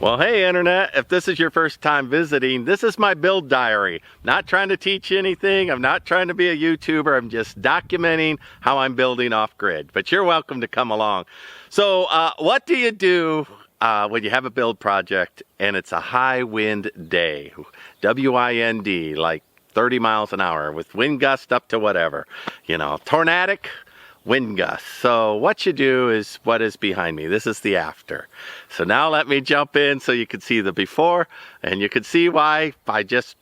Well, hey Internet, if this is your first time visiting, this is my build diary. Not trying to teach you anything, I'm not trying to be a YouTuber, I'm just documenting how I'm building off grid. But you're welcome to come along. So what do you do when you have a build project and it's a high wind day? W-I-N-D, like 30 miles an hour with wind gust up to whatever. You know, tornadic wind gusts. So what you do is what is behind me. This is the after. So now let me jump in so you can see the before, and you can see why I just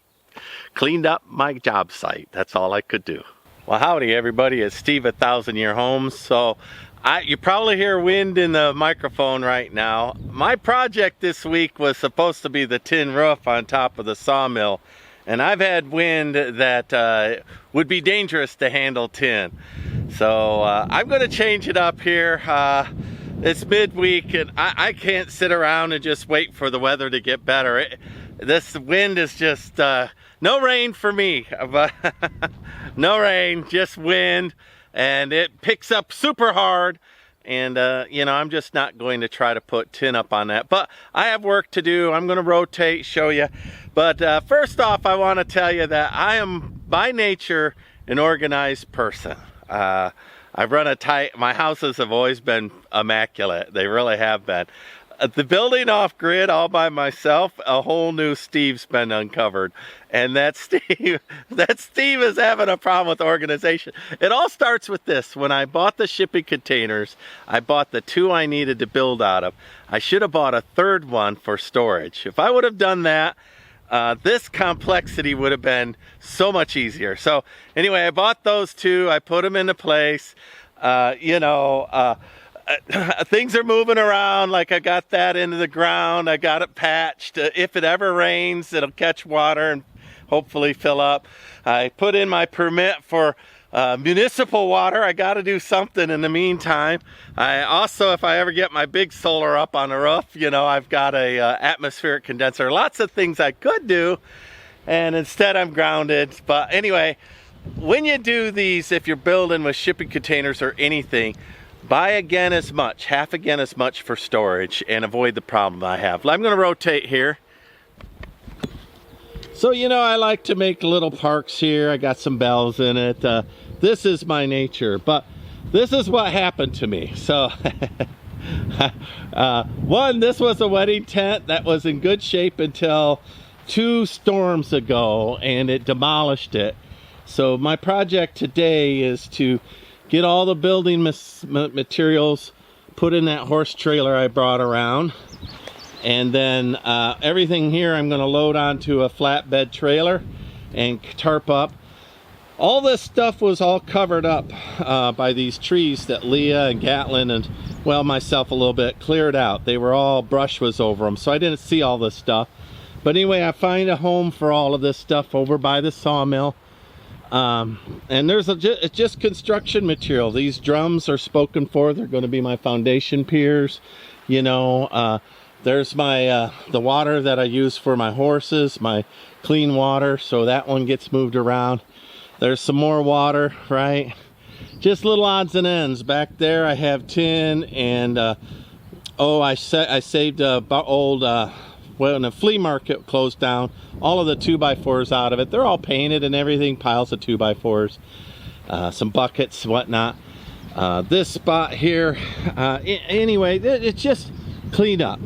cleaned up my job site. That's all I could do. Well, howdy everybody, it's Steve at Thousand Year Homes. So you probably hear wind in the microphone right now. My project this week was supposed to be the tin roof on top of the sawmill, and I've had wind that would be dangerous to handle tin. So I'm going to change it up here. It's midweek and I can't sit around and just wait for the weather to get better. This wind is just no rain for me, but no rain, just wind, and it picks up super hard. And you know, I'm just not going to try to put tin up on that, but I have work to do. I'm going to rotate, show you. But first off, I want to tell you that I am by nature an organized person. I've run a tight, my houses have always been immaculate. They really have been. The building off grid all by myself, a whole new Steve's been uncovered. And that Steve is having a problem with organization. It all starts with this. When I bought the shipping containers, I bought the 2 I needed to build out of. I should have bought a 3rd one for storage. If I would have done that, this complexity would have been so much easier. So anyway, I bought those 2, I put them into place. You know, things are moving around, like I got that into the ground, I got it patched. If it ever rains, it'll catch water and hopefully fill up. I put in my permit for municipal water. I got to do something in the meantime. I also, if I ever get my big solar up on the roof, you know, I've got a atmospheric condenser. Lots of things I could do, and instead I'm grounded. But anyway, when you do these, if you're building with shipping containers or anything, buy again as much, half again as much for storage, and avoid the problem I have. I'm going to rotate here. So, you know, I like to make little parks here. I got some bells in it. This is my nature, but this is what happened to me. So, one, this was a wedding tent that was in good shape until 2 storms ago, and it demolished it. So my project today is to get all the building materials put in that horse trailer I brought around. And then everything here I'm going to load onto a flatbed trailer and tarp up. All this stuff was all covered up by these trees that Leah and Gatlin and, well, myself a little bit cleared out. They were all, brush was over them, so I didn't see all this stuff. But anyway, I find a home for all of this stuff over by the sawmill. And there's it's just construction material. These drums are spoken for. They're going to be my foundation piers. You know, there's my the water that I use for my horses, my clean water, so that one gets moved around. There's some more water, right? Just little odds and ends. Back there I have tin, and oh, I saved old when the flea market closed down, all of the 2x4s out of it. They're all painted and everything, piles of 2x4s, some buckets, whatnot. This spot here, anyway, it's just cleaned up.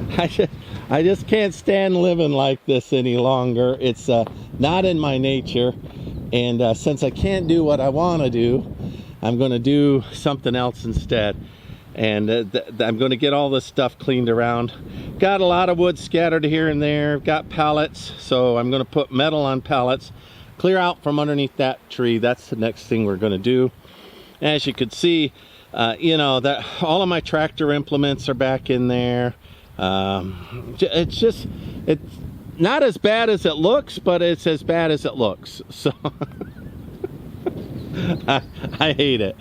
I just can't stand living like this any longer. It's not in my nature, and since I can't do what I want to do, I'm going to do something else instead. And I'm going to get all this stuff cleaned around. Got a lot of wood scattered here and there. Got pallets, so I'm going to put metal on pallets, clear out from underneath that tree. That's the next thing we're going to do. As you can see, you know, that all of my tractor implements are back in there. It's not as bad as it looks, but it's as bad as it looks. So I hate it.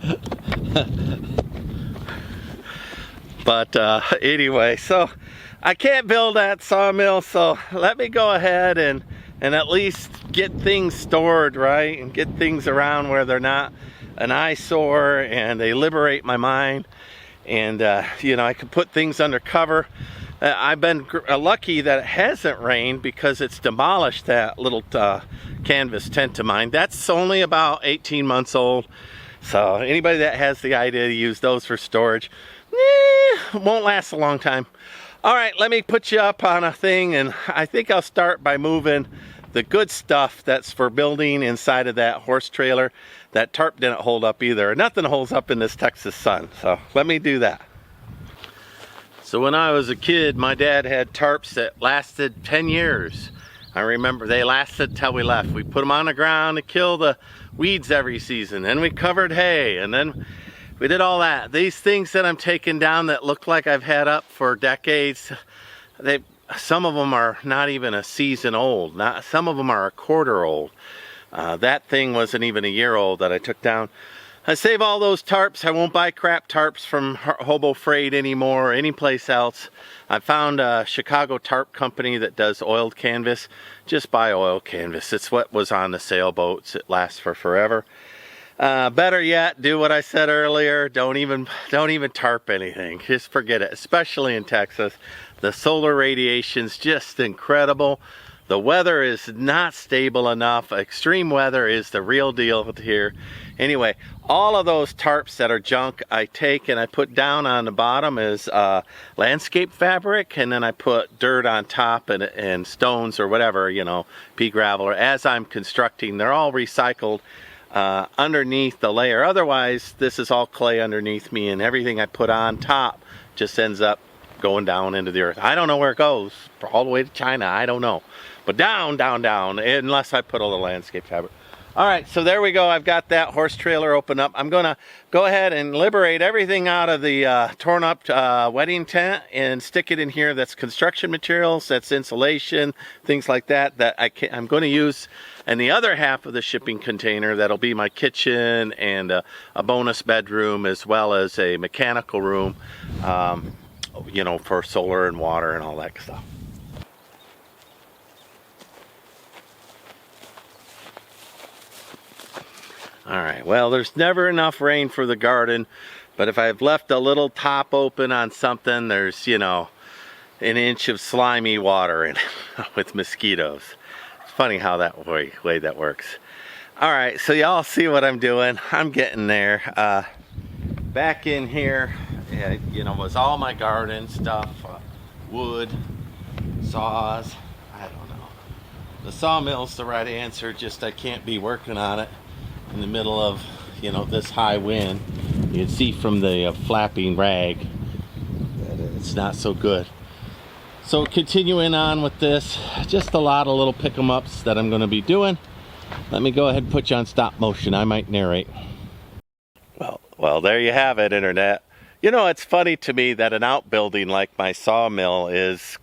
But anyway, so I can't build that sawmill, so let me go ahead and at least get things stored, right? And get things around where they're not an eyesore and they liberate my mind. And you know, I can put things under cover. I've been lucky that it hasn't rained because it's demolished that little canvas tent of mine. That's only about 18 months old. So anybody that has the idea to use those for storage, won't last a long time. All right, let me put you up on a thing, and I think I'll start by moving the good stuff that's for building inside of that horse trailer. That tarp didn't hold up either. Nothing holds up in this Texas sun, so let me do that. So when I was a kid, my dad had tarps that lasted 10 years. I remember they lasted till we left. We put them on the ground to kill the weeds every season. Then we covered hay, and then we did all that. These things that I'm taking down that look like I've had up for decades, some of them are not even a season old. Some of them are a quarter old. That thing wasn't even a year old that I took down. I save all those tarps. I won't buy crap tarps from Hobo Freight anymore or any place else. I found a Chicago tarp company that does oiled canvas. Just buy oil canvas. It's what was on the sailboats. It lasts for forever. Better yet, do what I said earlier. Don't even tarp anything. Just forget it, especially in Texas. The solar radiation's just incredible. The weather is not stable enough. Extreme weather is the real deal here. Anyway, all of those tarps that are junk, I take and I put down on the bottom as landscape fabric, and then I put dirt on top and stones or whatever, you know, pea gravel, or as I'm constructing. They're all recycled underneath the layer. Otherwise, this is all clay underneath me, and everything I put on top just ends up going down into the earth. I don't know where it goes, all the way to China, I don't know. But down, down, down, unless I put all the landscape fabric. All right, so there we go. I've got that horse trailer open up. I'm gonna go ahead and liberate everything out of the torn up wedding tent and stick it in here. That's construction materials, that's insulation, things like that, that I'm gonna use. And the other half of the shipping container, that'll be my kitchen and a bonus bedroom, as well as a mechanical room, you know, for solar and water and all that stuff. All right, well, there's never enough rain for the garden, but if I've left a little top open on something, there's, you know, an inch of slimy water in it with mosquitoes. It's funny how that way that works. All right, so y'all see what I'm doing. I'm getting there. Back in here, you know, was all my garden stuff, wood, saws, I don't know. The sawmill's the right answer, just I can't be working on it in the middle of, you know, this high wind. You can see from the flapping rag that it's not so good. So continuing on with this, just a lot of little pick 'em ups that I'm going to be doing. Let me go ahead and put you on stop motion. I might narrate. Well, there you have it, Internet. You know, it's funny to me that an outbuilding like my sawmill is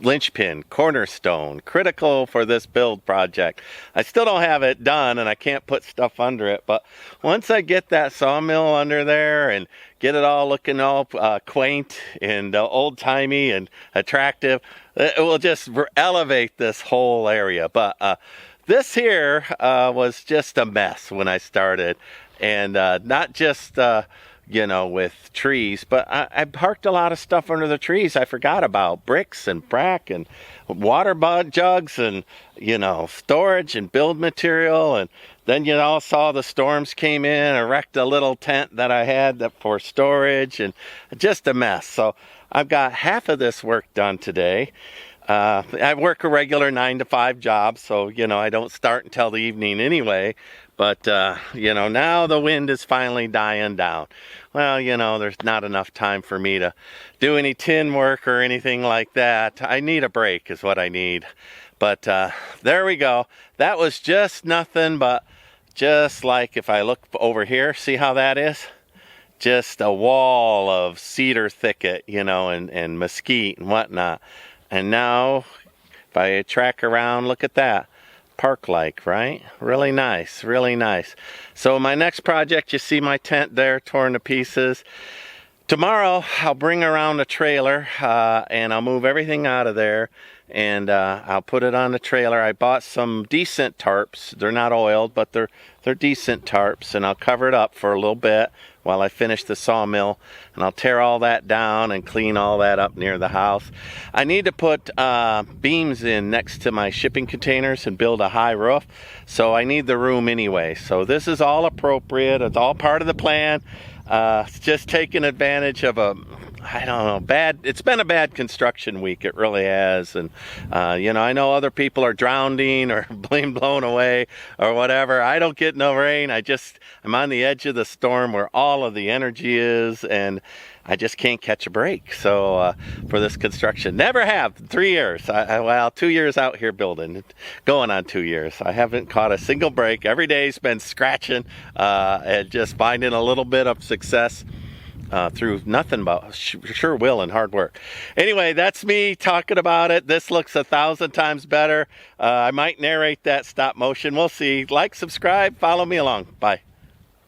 linchpin, cornerstone, critical for this build project. I still don't have it done and I can't put stuff under it, but once I get that sawmill under there and get it all looking all quaint and old-timey and attractive, it will just elevate this whole area. But this here was just a mess when I started, and not just you know, with trees, but I parked a lot of stuff under the trees I forgot about. Bricks and brack and water jugs and, you know, storage and build material. And then you all saw the storms came in and wrecked a little tent that I had for storage, and just a mess. So I've got half of this work done today. I work a regular 9-to-5 job, so, you know, I don't start until the evening anyway. But, you know, now the wind is finally dying down. Well, you know, there's not enough time for me to do any tin work or anything like that. I need a break is what I need. But there we go. That was just nothing but just like if I look over here, see how that is? Just a wall of cedar thicket, you know, and mesquite and whatnot. And now, if I track around, look at that. Park-like, right? Really nice, really nice. So my next project, you see my tent there torn to pieces. Tomorrow, I'll bring around a trailer and I'll move everything out of there, and I'll put it on the trailer. I bought some decent tarps. They're not oiled, but they're decent tarps, and I'll cover it up for a little bit while I finish the sawmill, and I'll tear all that down and clean all that up near the house. I need to put beams in next to my shipping containers and build a high roof, so I need the room anyway. So this is all appropriate. It's all part of the plan. It's just taking advantage of I don't know, it's been a bad construction week. It really has. And, you know, I know other people are drowning or being blown away or whatever. I don't get no rain. I'm on the edge of the storm where all of the energy is, and I just can't catch a break. So for this construction, never have. 3 years. Well, 2 years out here building, going on 2 years. I haven't caught a single break. Every day's been scratching and just finding a little bit of success through nothing but sure will and hard work. Anyway, that's me talking about it. This looks 1,000 times better. I might narrate that stop motion. We'll see. Like, subscribe, follow me along. Bye.